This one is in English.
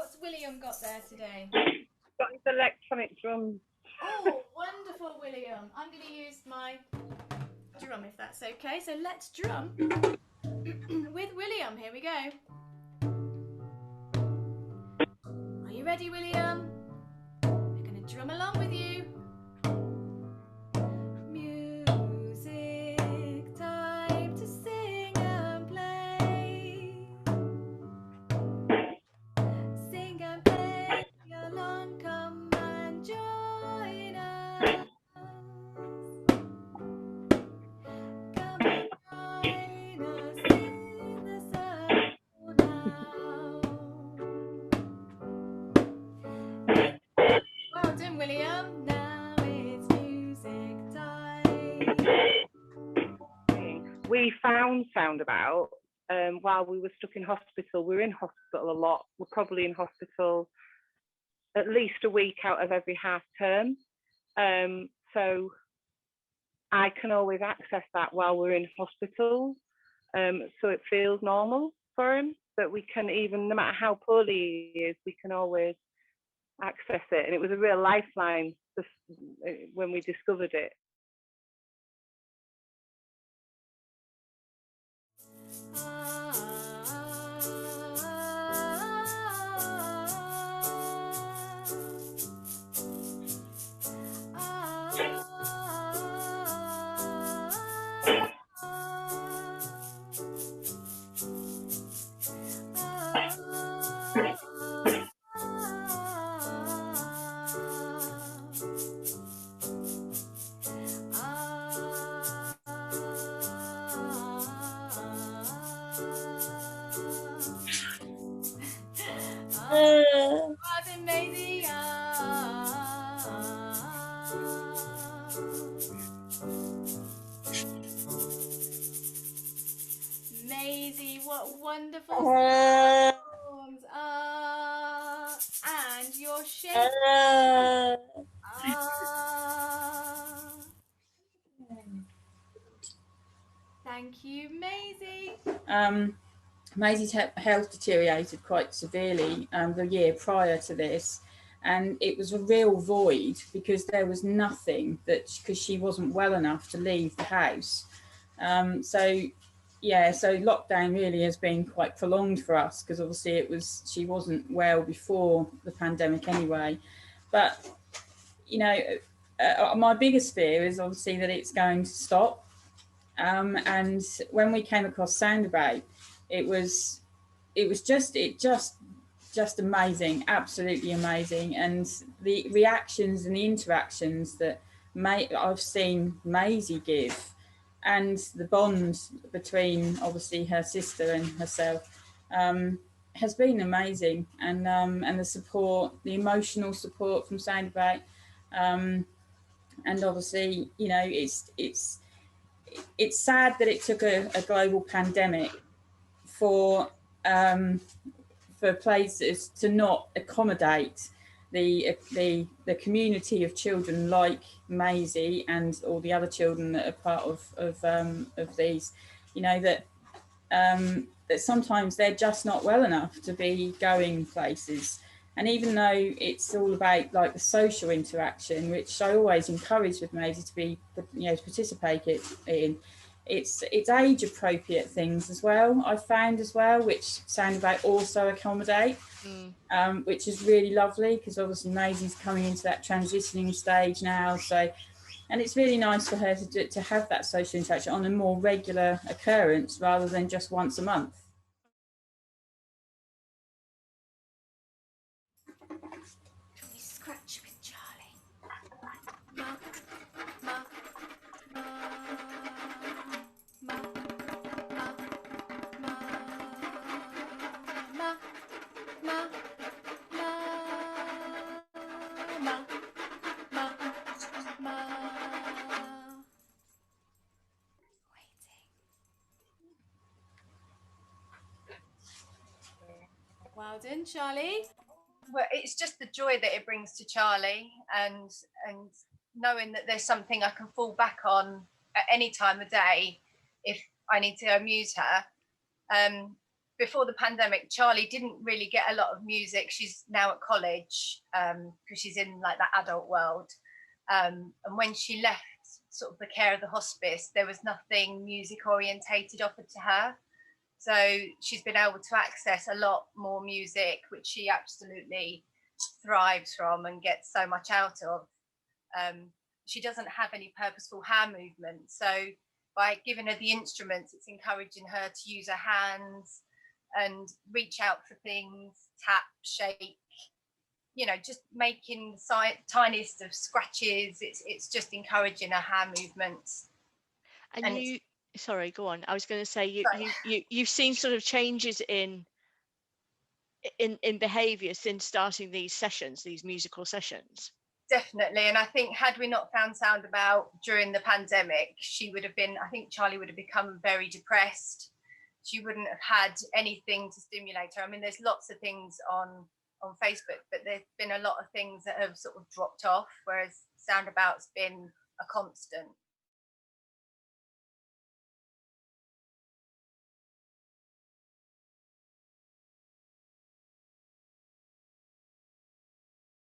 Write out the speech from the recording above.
What's William got there today? Got his electronic drum. Oh, wonderful, William. I'm going to use my drum if that's okay. So let's drum with William. Here we go. Are you ready, William? We're going to drum along with you. Music, time to sing and play. Sing and play along, come and join us. Come and join us in the circle now. Well done, William. Now it's music time. We found Soundabout while we were stuck in hospital. We were in hospital a lot. We're probably in hospital at least a week out of every half term. So I can always access that while we're in hospital. So it feels normal for him that we can, even no matter how poorly he is, we can always access it. And it was a real lifeline when we discovered it. Pardon, Maisy. Maisy, what wonderful songs. And your shape. Thank you, Maisy. Maisy's health deteriorated quite severely the year prior to this, and it was a real void because there was nothing because she wasn't well enough to leave the house. So lockdown really has been quite prolonged for us because obviously she wasn't well before the pandemic anyway. But my biggest fear is obviously that it's going to stop. And when we came across Soundabout, it was just amazing, absolutely amazing. And the reactions and the interactions that I've seen Maisy give, and the bond between obviously her sister and herself has been amazing. And the support, the emotional support from Soundabout, and obviously it's sad that it took a global pandemic for places to not accommodate the community of children like Maisy and all the other children that are part of these, that sometimes they're just not well enough to be going places. And even though it's all about like the social interaction, which I always encourage with Maisy to be, to participate in, it's age appropriate things as well, I found as well, which Soundabout also accommodate, which is really lovely because obviously Maisy's coming into that transitioning stage now. So, and it's really nice for her to have that social interaction on a more regular occurrence rather than just once a month. Scratch with Charlie. Ma, ma, ma, ma, ma, ma, ma, ma, ma, ma, ma. Waiting. Well done, Charlie. Well, it's just the joy that it brings to Charlie, and knowing that there's something I can fall back on at any time of day if I need to amuse her. before the pandemic, Charlie didn't really get a lot of music. She's now at college because she's in like that adult world. And when she left sort of the care of the hospice, there was nothing music orientated offered to her. So she's been able to access a lot more music, which she absolutely thrives from and gets so much out of. She doesn't have any purposeful hand movement. So by giving her the instruments, it's encouraging her to use her hands and reach out for things, tap, shake, you know, just making the tiniest of scratches. It's just encouraging her hand movements. And you, sorry, go on. I was going to say you've seen sort of changes in behaviour since starting these sessions, these musical sessions. Definitely. And I think had we not found Soundabout during the pandemic, she would have been, I think Charlie would have become very depressed. She wouldn't have had anything to stimulate her. I mean, there's lots of things on Facebook, but there's been a lot of things that have sort of dropped off, whereas Soundabout's been a constant.